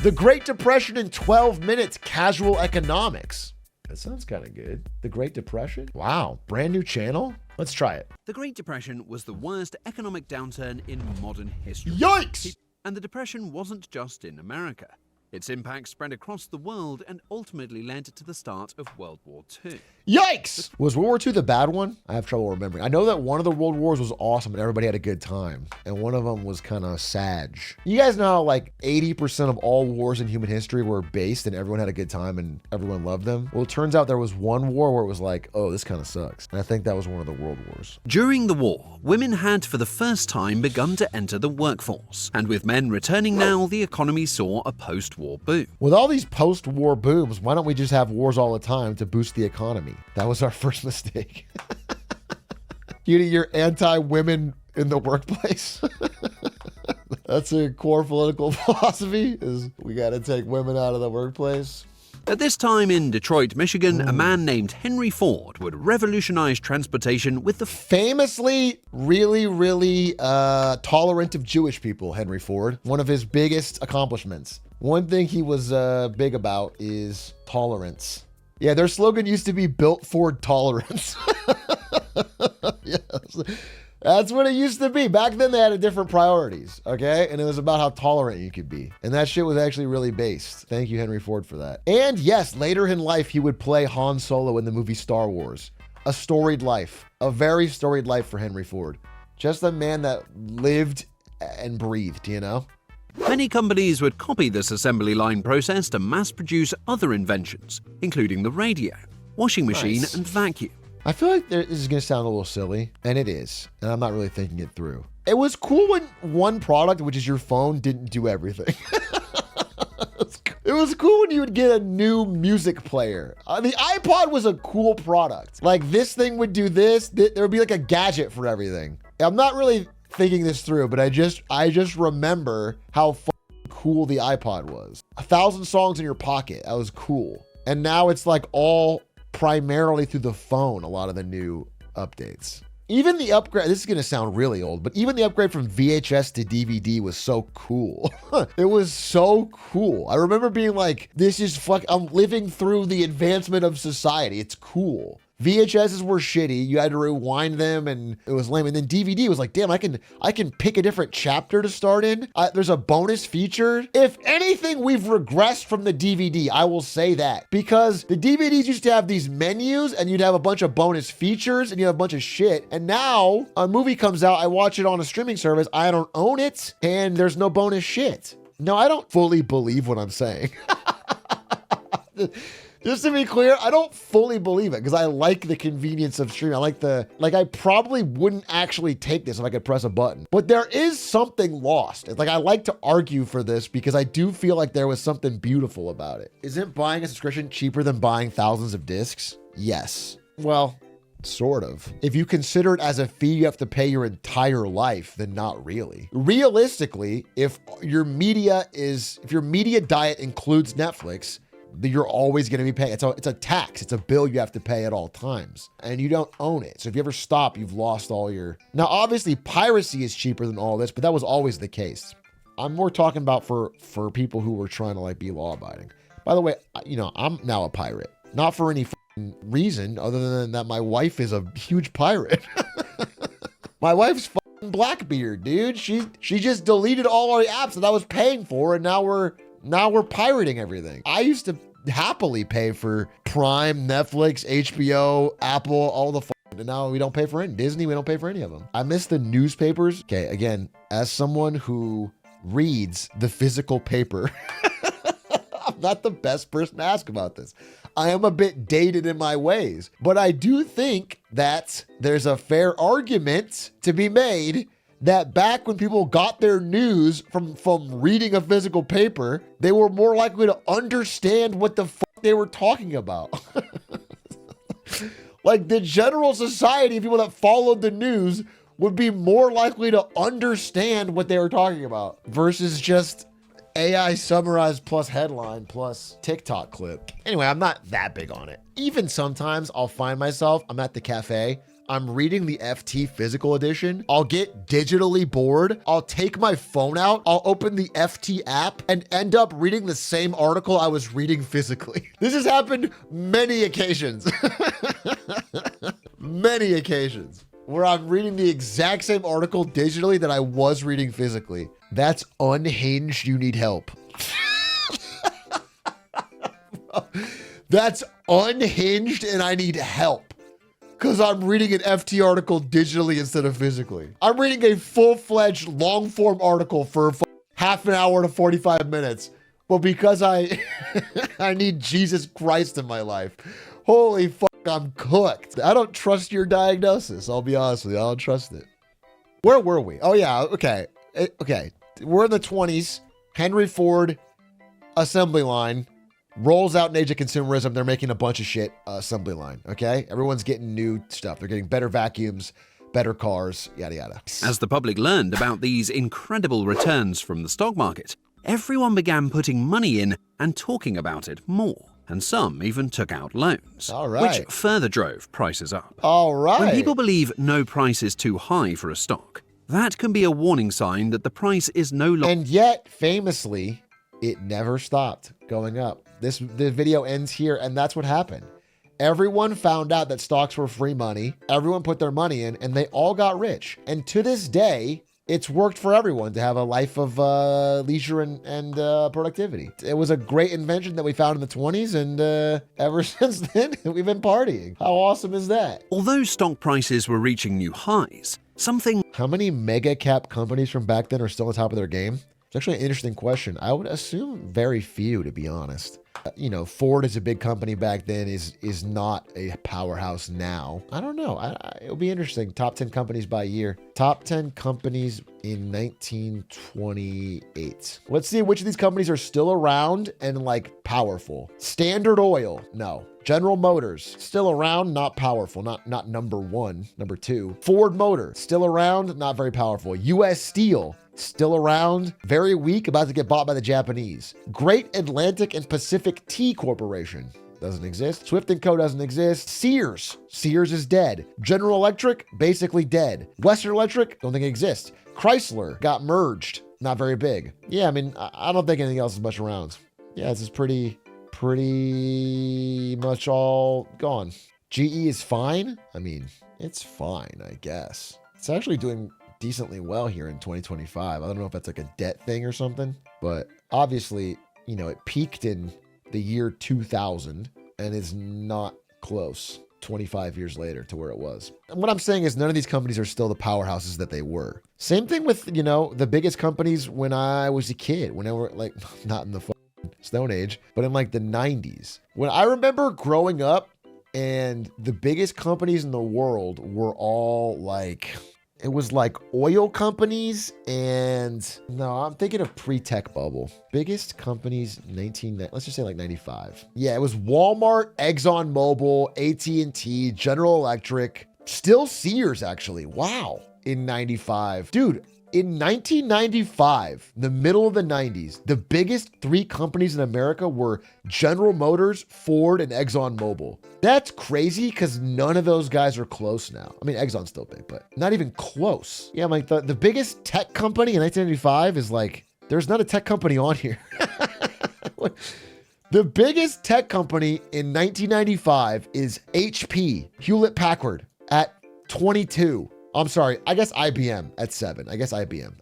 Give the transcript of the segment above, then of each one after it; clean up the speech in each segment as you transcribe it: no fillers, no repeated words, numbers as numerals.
The Great Depression in 12 Minutes, Casual Economics. That sounds kind of good. The Great Depression? Wow, brand new channel? Let's try it. The Great Depression was the worst economic downturn in modern history. Yikes! And the Depression wasn't just in America. Its impact spread across the world and ultimately led to the start of World War II. Yikes! Was World War II the bad one? I have trouble remembering. I know that one of the world wars was awesome and everybody had a good time. And one of them was kind of sad. You guys know how like 80% of all wars in human history were based and everyone had a good time and everyone loved them? Well, it turns out there was one war where it was like, oh, this kind of sucks. And I think that was one of the world wars. During the war, women had for the first time begun to enter the workforce. And with men returning now, the economy saw a post-war boom. With all these post-war booms, why don't we just have wars all the time to boost the economy? That was our first mistake. You're anti-women in the workplace. That's a core political philosophy, is we got to take women out of the workplace. At this time in Detroit, Michigan, a man named Henry Ford would revolutionize transportation with the famously really tolerant of Jewish people, Henry Ford. One of his biggest accomplishments. One thing he was big about is tolerance. Yeah, their slogan used to be Built Ford Tolerance. Yes. That's what it used to be. Back then they had different priorities, okay? And it was about how tolerant you could be. And that shit was actually really based. Thank you, Henry Ford, for that. And yes, later in life, he would play Han Solo in the movie Star Wars. A storied life. A very storied life for Henry Ford. Just a man that lived and breathed, you know? Many companies would copy this assembly line process to mass produce other inventions, including the radio, washing machine, and vacuum. I feel like this is going to sound a little silly, and it is, and I'm not really thinking it through. It was cool when one product, which is your phone, didn't do everything. It was cool when you would get a new music player. The iPod was a cool product. Like, this thing would do this. There would be like a gadget for everything. I'm not really thinking this through, but I just remember how cool the iPod was. 1,000 songs in your pocket. That was cool. And now it's like all primarily through the phone, a lot of the new updates. Even the upgrade, this is going to sound really old, but even the upgrade from VHS to DVD was so cool. It was so cool. I remember being like, this is I'm living through the advancement of society. It's cool. VHSs were shitty. You had to rewind them and it was lame. And then DVD was like, damn, I can pick a different chapter to start in. There's a bonus feature. If anything, we've regressed from the DVD. I will say that, because the DVDs used to have these menus and you'd have a bunch of bonus features and you have a bunch of shit. And now a movie comes out, I watch it on a streaming service. I don't own it and there's no bonus shit. No, I don't fully believe what I'm saying. Just to be clear, I don't fully believe it because I like the convenience of streaming. I probably wouldn't actually take this if I could press a button, but there is something lost. It's like, I like to argue for this because I do feel like there was something beautiful about it. Isn't buying a subscription cheaper than buying thousands of discs? Yes. Well, sort of. If you consider it as a fee you have to pay your entire life, then not really. Realistically, if your media diet includes Netflix, you're always going to be paying. It's a tax. It's a bill you have to pay at all times, and you don't own it. So if you ever stop, you've lost all your... Now, obviously, piracy is cheaper than all this, but that was always the case. I'm more talking about for people who were trying to like be law-abiding. By the way, I'm now a pirate. Not for any reason other than that my wife is a huge pirate. My wife's Blackbeard, dude. She just deleted all our apps that I was paying for, and now we're pirating everything. I used to happily pay for Prime, Netflix, HBO, Apple, all the and now we don't pay for any. Disney, we don't pay for any of them. I miss the newspapers. Okay, again, as someone who reads the physical paper, I'm not the best person to ask about this. I am a bit dated in my ways, but I do think that there's a fair argument to be made that back when people got their news from reading a physical paper, they were more likely to understand what the fuck they were talking about. Like, the general society of people that followed the news would be more likely to understand what they were talking about versus just AI summarized plus headline plus TikTok clip. Anyway, I'm not that big on it. Even sometimes I'll find myself, I'm at the cafe, I'm reading the FT physical edition, I'll get digitally bored. I'll take my phone out. I'll open the FT app and end up reading the same article I was reading physically. This has happened many occasions. Many occasions where I'm reading the exact same article digitally that I was reading physically. That's unhinged. You need help. That's unhinged and I need help because I'm reading an FT article digitally instead of physically. I'm reading a full-fledged long-form article for half an hour to 45 minutes, but because I need Jesus Christ in my life, holy fuck, I'm cooked. I don't trust your diagnosis. I'll be honest with you. I don't trust it. Where were we? Oh yeah, okay. Okay, we're in the 20s. Henry Ford assembly line rolls out in age of consumerism. They're making a bunch of shit assembly line, okay? Everyone's getting new stuff. They're getting better vacuums, better cars, yada, yada. As the public learned about these incredible returns from the stock market, everyone began putting money in and talking about it more. And some even took out loans, All right. which further drove prices up. All right. When people believe no price is too high for a stock, that can be a warning sign that the price is no longer... And yet, famously, it never stopped going up. The video ends here, and that's what happened. Everyone found out that stocks were free money. Everyone put their money in, and they all got rich. And to this day, it's worked for everyone to have a life of leisure and productivity. It was a great invention that we found in the 20s, and ever since then, we've been partying. How awesome is that? Although stock prices were reaching new highs, something... How many mega cap companies from back then are still on top of their game? It's actually an interesting question. I would assume very few, to be honest. You know, Ford is a big company back then, is not a powerhouse now. I don't know. It'll be interesting. Top 10 companies by year. Top 10 companies in 1928. Let's see which of these companies are still around and like powerful. Standard Oil, no. General Motors, still around, not powerful, not number one, number two. Ford Motor, still around, not very powerful. US Steel, still around, very weak, about to get bought by the Japanese. Great Atlantic and Pacific Tea Corporation, doesn't exist. Swift & Co. doesn't exist. Sears is dead. General Electric, basically dead. Western Electric, don't think it exists. Chrysler got merged, not very big. Yeah, I mean, I don't think anything else is much around. Yeah, this is pretty much all gone. GE is fine. I mean, it's fine, I guess. It's actually doing decently well here in 2025. I don't know if that's like a debt thing or something, but obviously, you know, it peaked in the year 2000 and is not close 25 years later to where it was. And what I'm saying is none of these companies are still the powerhouses that they were. Same thing with, you know, the biggest companies when I was a kid, when I were like, not in the Stone Age, but in like the 90s. When I remember growing up and the biggest companies in the world were all like, it was like oil companies and no, I'm thinking of pre-tech bubble. Biggest companies, let's just say like 95. Yeah, it was Walmart, Exxon Mobil, AT&T, General Electric, still Sears actually. Wow. In 95. Dude, in 1995, the middle of the 90s, the biggest three companies in America were General Motors, Ford, and Exxon Mobil. That's crazy because none of those guys are close now. I mean, Exxon's still big, but not even close. Yeah, I'm like the biggest tech company in 1995 is like, there's not a tech company on here. The biggest tech company in 1995 is HP, Hewlett Packard at 22. I'm sorry, I guess IBM at 7. I guess IBM.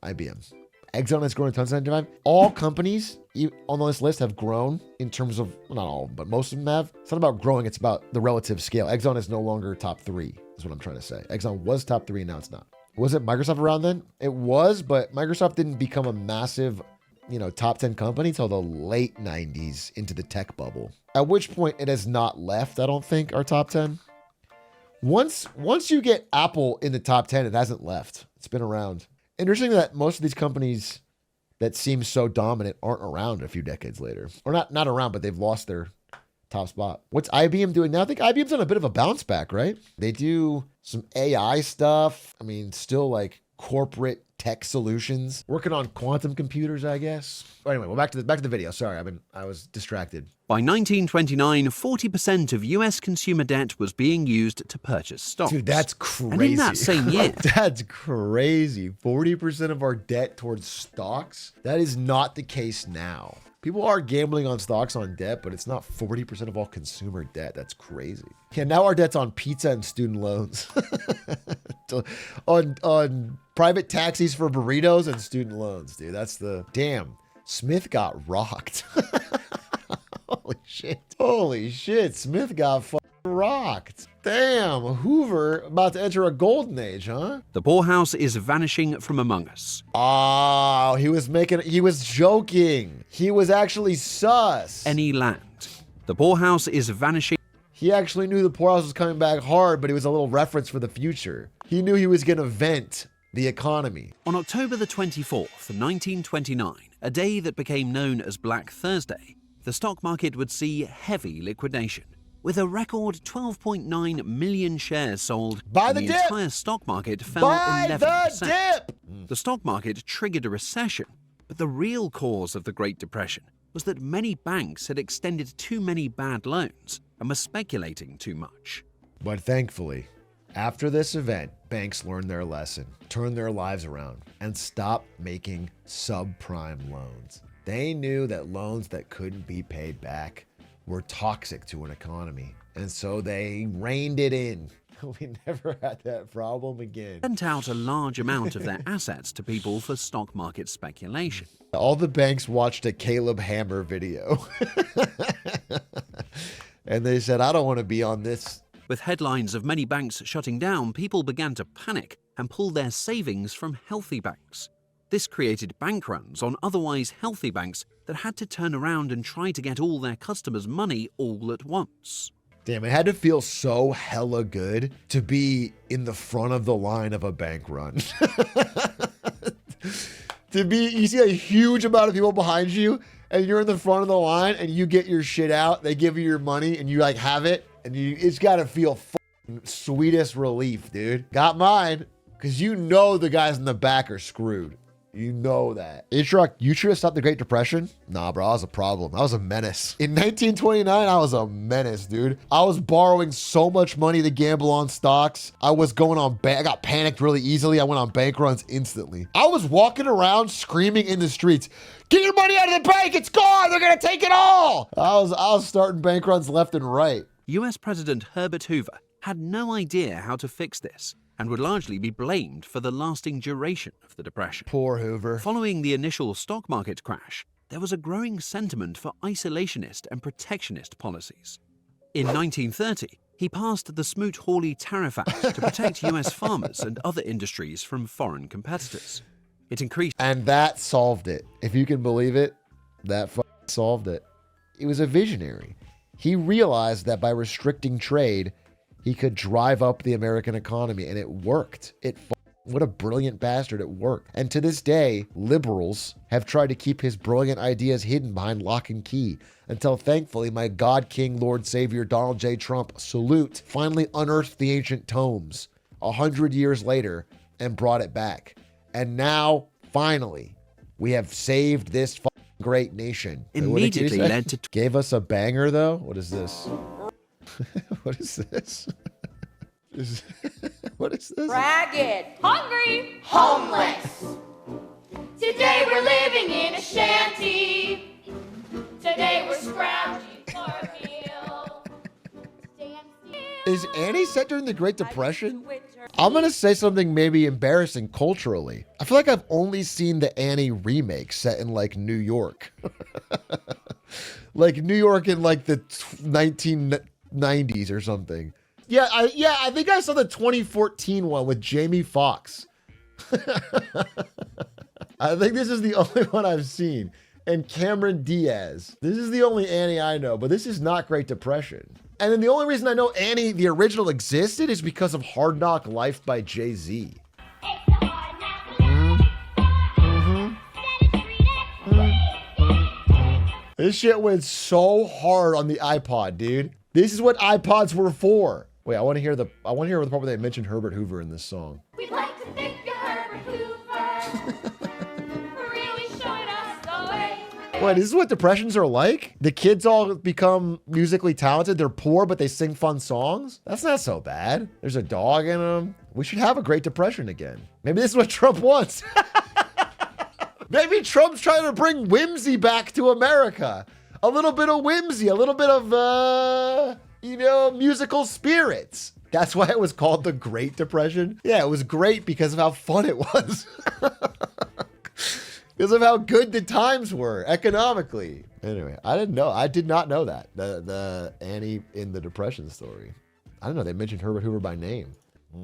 Exxon has grown a ton since 95. All companies on this list have grown in terms of, not all, but most of them have. It's not about growing, it's about the relative scale. Exxon is no longer top 3, is what I'm trying to say. Exxon was top 3, now it's not. Was it Microsoft around then? It was, but Microsoft didn't become a massive, you know, top 10 company until the late 90s into the tech bubble. At which point it has not left, I don't think, our top 10. Once you get Apple in the top 10, it hasn't left. It's been around. Interesting that most of these companies that seem so dominant aren't around a few decades later. Or not around, but they've lost their top spot. What's IBM doing now? I think IBM's on a bit of a bounce back, right? They do some AI stuff. I mean, still like corporate tech solutions, working on quantum computers, I guess. Anyway, well, back to the video. Sorry, I was distracted. By 1929, 40% of US consumer debt was being used to purchase stocks. Dude, that's crazy. And in that same year, that's crazy. 40% of our debt towards stocks? That is not the case now. People are gambling on stocks on debt, but it's not 40% of all consumer debt. That's crazy. Yeah, now our debt's on pizza and student loans. on private taxis for burritos and student loans, dude. That's the... Damn, Smith got rocked. Holy shit. Holy shit, Smith got rocked. Damn, Hoover about to enter a golden age, huh? the poorhouse is vanishing from among us. Oh, he was joking. He was actually sus. Any land. The poorhouse is vanishing. He actually knew the poorhouse was coming back hard, but it was a little reference for the future. He knew he was going to vent the economy. On October the 24th, 1929, a day that became known as Black Thursday, the stock market would see heavy liquidation. With a record 12.9 million shares sold, Buy the the dip! entire stock market fell Buy 11%. the dip! The stock market triggered a recession, but the real cause of the Great Depression was that many banks had extended too many bad loans and were speculating too much. But thankfully, after this event, banks learned their lesson, turned their lives around, and stopped making subprime loans. They knew that loans that couldn't be paid back were toxic to an economy, and so they reined it in. We never had that problem again. Sent out a large amount of their assets to people for stock market speculation. All the banks watched a Caleb Hammer video. And they said, I don't want to be on this. With headlines of many banks shutting down, people began to panic and pull their savings from healthy banks. This created bank runs on otherwise healthy banks that had to turn around and try to get all their customers' money all at once. Damn, it had to feel so hella good to be in the front of the line of a bank run. You see a huge amount of people behind you, and you're in the front of the line, and you get your shit out, they give you your money, and you like have it, and it's gotta feel sweetest relief, dude. Got mine, because you know the guys in the back are screwed. You know that. H-Rock, you should have stopped the Great Depression? Nah, bro, I was a problem. I was a menace. In 1929, I was a menace, dude. I was borrowing so much money to gamble on stocks. I was going on I got panicked really easily. I went on bank runs instantly. I was walking around screaming in the streets, get your money out of the bank, it's gone, they're gonna take it all. I was starting bank runs left and right. US President Herbert Hoover had no idea how to fix this and would largely be blamed for the lasting duration of the Depression. Poor Hoover. Following the initial stock market crash, there was a growing sentiment for isolationist and protectionist policies. In 1930, he passed the Smoot-Hawley Tariff Act to protect US farmers and other industries from foreign competitors. It increased... And that solved it. If you can believe it, that solved it. He was a visionary. He realized that by restricting trade, he could drive up the American economy, and it worked. What a brilliant bastard, it worked. And to this day, liberals have tried to keep his brilliant ideas hidden behind lock and key until thankfully my God King Lord Savior Donald J. Trump, salute, finally unearthed the ancient tomes 100 years later and brought it back. And now, finally, we have saved this great nation. Immediately led to... Gave us a banger, though? What is this? What is this? What is this? Ragged, hungry, homeless. Today we're living in a shanty. Today we're scrounging for a meal. Is Annie set during the Great Depression? I'm going to say something maybe embarrassing culturally. I feel like I've only seen the Annie remake set in like New York. Like New York in like the 1990s or something. Yeah, I think I saw the 2014 one with Jamie Foxx. I think this is the only one I've seen. And Cameron Diaz. This is the only Annie I know, but this is not Great Depression. And then the only reason I know Annie, the original, existed is because of Hard Knock Life by Jay-Z. This shit went so hard on the iPod, dude. This is what iPods were for. Wait, I want to hear the part where they mentioned Herbert Hoover in this song. We'd like to thank you, Herbert Wait, this is what depressions are like? The kids all become musically talented. They're poor, but they sing fun songs? That's not so bad. There's a dog in them. We should have a Great Depression again. Maybe this is what Trump wants. Maybe Trump's trying to bring whimsy back to America. A little bit of whimsy, a little bit of, musical spirits. That's why it was called the Great Depression. Yeah, it was great because of how fun it was. Because of how good the times were economically. Anyway, I did not know that. The Annie in the Depression story. I don't know, they mentioned Herbert Hoover by name.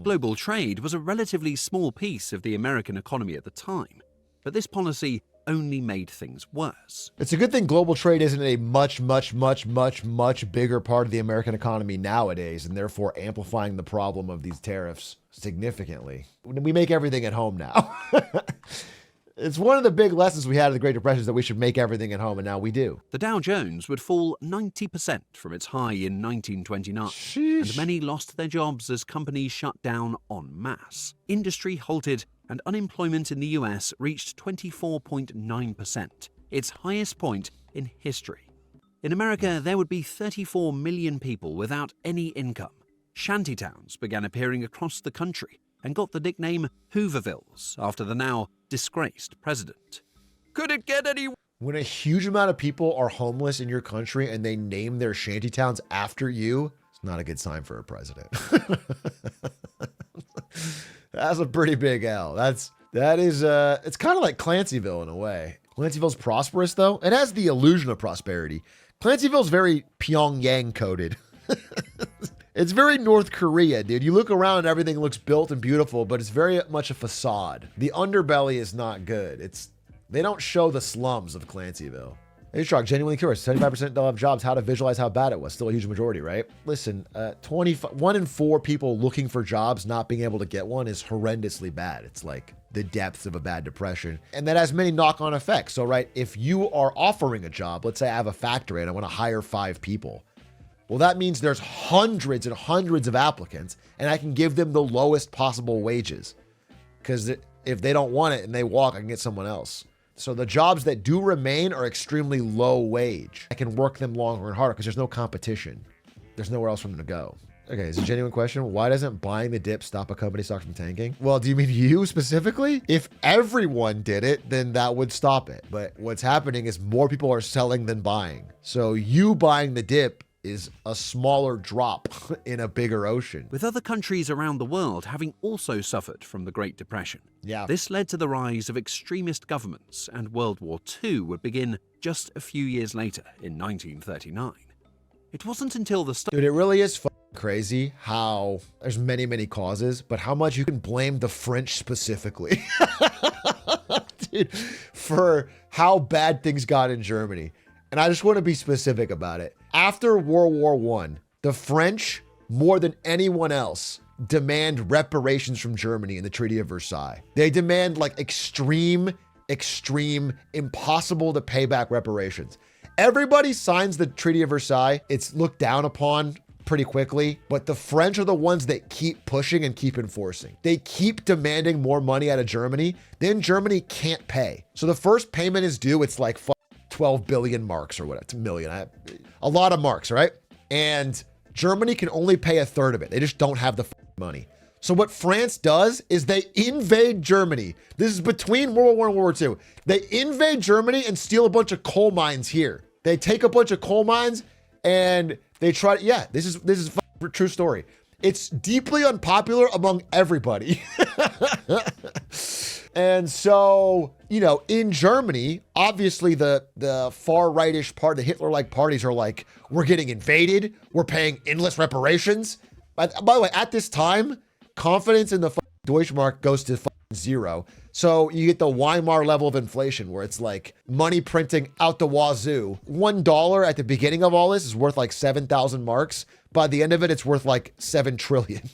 Global trade was a relatively small piece of the American economy at the time, but this policy only made things worse. It's a good thing global trade isn't a much, much, much, much, much bigger part of the American economy nowadays, and therefore amplifying the problem of these tariffs significantly. We make everything at home now. It's one of the big lessons we had of the Great Depression is that we should make everything at home, and now we do. The Dow Jones would fall 90% from its high in 1929, Sheesh. and many lost their jobs as companies shut down en masse. Industry halted, and unemployment in the US reached 24.9%, its highest point in history. In America, there would be 34 million people without any income. Shantytowns began appearing across the country and got the nickname Hoovervilles after the now disgraced president. Could it get any... When a huge amount of people are homeless in your country and they name their shantytowns after you, it's not a good sign for a president. That's a pretty big L. It's kind of like Clancyville in a way. Clancyville's prosperous though. It has the illusion of prosperity. Clancyville's very Pyongyang coded. It's very North Korea, dude. You look around and everything looks built and beautiful, but it's very much a facade. The underbelly is not good. They don't show the slums of Clancyville. Hey, Shark, genuinely curious. 75% don't have jobs. How to visualize how bad it was. Still a huge majority, right? Listen, 1 in 4 people looking for jobs not being able to get one is horrendously bad. It's like the depths of a bad depression. And that has many knock-on effects. So, right, if you are offering a job, let's say I have a factory and I want to hire 5 people. Well, that means there's hundreds and hundreds of applicants, and I can give them the lowest possible wages. Because if they don't want it and they walk, I can get someone else. So the jobs that do remain are extremely low wage. I can work them longer and harder because there's no competition. There's nowhere else for them to go. Okay, it's a genuine question. Why doesn't buying the dip stop a company stock from tanking? Well, do you mean you specifically? If everyone did it, then that would stop it. But what's happening is more people are selling than buying. So you buying the dip is a smaller drop in a bigger ocean. With other countries around the world having also suffered from the Great Depression. Yeah. This led to the rise of extremist governments, and World War II would begin just a few years later in 1939. It wasn't until the Dude, it really is crazy how there's many, many causes, but how much you can blame the French specifically dude, for how bad things got in Germany. And I just want to be specific about it. After World War I, the French, more than anyone else, demand reparations from Germany in the Treaty of Versailles. They demand like extreme, impossible to pay back reparations. Everybody signs the Treaty of Versailles. It's looked down upon pretty quickly, but the French are the ones that keep pushing and keep enforcing. They keep demanding more money out of Germany. Then Germany can't pay. So the first payment is due. It's like 12 billion marks or whatever. It's a million. A lot of marks, right? And Germany can only pay a third of it. They just don't have the money. So what France does is they invade Germany. This is between World War I and World War II. They invade Germany and steal a bunch of coal mines here. They take a bunch of coal mines and they try to, yeah, this is a true story. It's deeply unpopular among everybody. And so, in Germany, obviously the far rightish part, the Hitler-like parties are like, we're getting invaded. We're paying endless reparations. By the way, at this time, confidence in the Deutschmark goes to 0. So you get the Weimar level of inflation where it's like money printing out the wazoo. $1 at the beginning of all this is worth like 7,000 marks. By the end of it, it's worth like 7 trillion.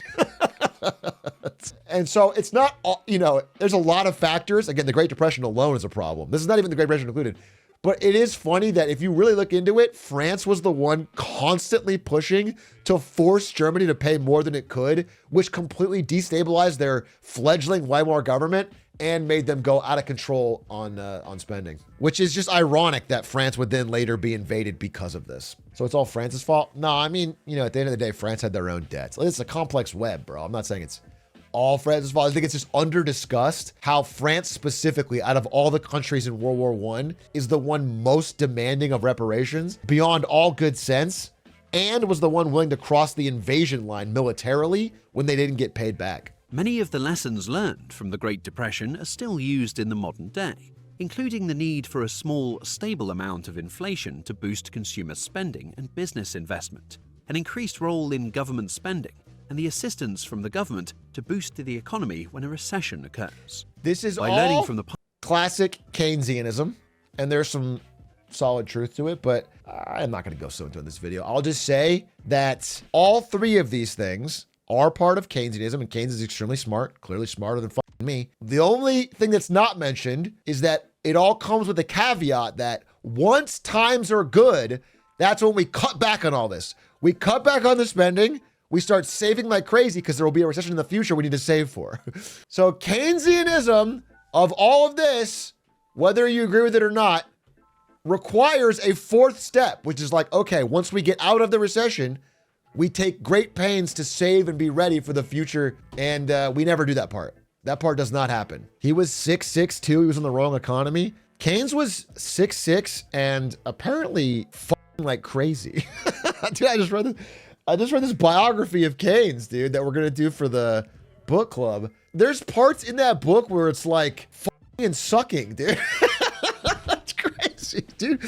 And so it's not, there's a lot of factors. Again, the Great Depression alone is a problem. This is not even the Great Depression included. But it is funny that if you really look into it, France was the one constantly pushing to force Germany to pay more than it could, which completely destabilized their fledgling Weimar government. and made them go out of control on spending, which is just ironic that France would then later be invaded because of this. So it's all France's fault? No, I mean, you know, at the end of the day, France had their own debts. It's a complex web, bro. I'm not saying it's all France's fault. I think it's just under-discussed how France specifically, out of all the countries in World War I, is the one most demanding of reparations beyond all good sense, and was the one willing to cross the invasion line militarily when they didn't get paid back. Many of the lessons learned from the Great Depression are still used in the modern day, including the need for a small, stable amount of inflation to boost consumer spending and business investment, an increased role in government spending, and the assistance from the government to boost the economy when a recession occurs. This is By all learning from the classic Keynesianism, and there's some solid truth to it, but I'm not going to go so into this video. I'll just say that all three of these things are part of Keynesianism, and Keynes is extremely smart, clearly smarter than me. The only thing that's not mentioned is that it all comes with a caveat that once times are good, that's when we cut back on all this. We cut back on the spending. We start saving like crazy because there will be a recession in the future we need to save for. So Keynesianism of all of this, whether you agree with it or not, requires a fourth step, which is like, okay, once we get out of the recession, we take great pains to save and be ready for the future, and we never do that part. That part does not happen. He was 6'6", too. He was in the wrong economy. Keynes was 6'6", and apparently f***ing like crazy. Dude, I just read this biography of Keynes, dude, that we're gonna do for the book club. There's parts in that book where it's like f***ing and sucking, dude. That's crazy, dude.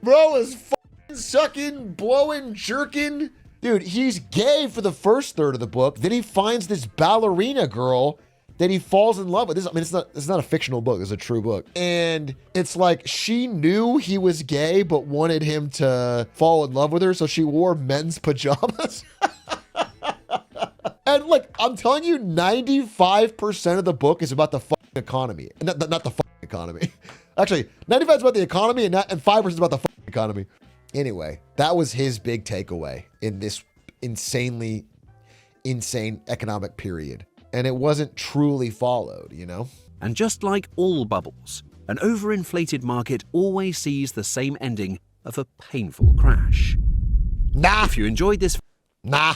Bro is f***ing sucking, blowing, jerking. Dude, he's gay for the first third of the book. Then he finds this ballerina girl that he falls in love with. This, I mean, it's not a fictional book. It's a true book. And it's like she knew he was gay, but wanted him to fall in love with her. So she wore men's pajamas. And like, I'm telling you, 95% of the book is about the fucking economy. Not the fucking economy. Actually, 95% is about the economy and 5% is about the fucking economy. Anyway, that was his big takeaway in this insane economic period. And it wasn't truly followed, you know? And just like all bubbles, an overinflated market always sees the same ending of a painful crash. Nah. If you enjoyed this... Nah.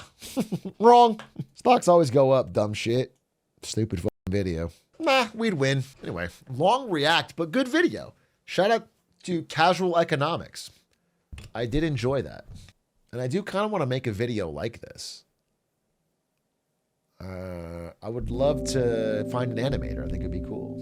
Wrong. Stocks always go up, dumb shit. Stupid fucking video. Nah, we'd win. Anyway, long react, but good video. Shout out to Casual Economics. I did enjoy that. And I do kind of want to make a video like this. I would love to find an animator. I think it'd be cool.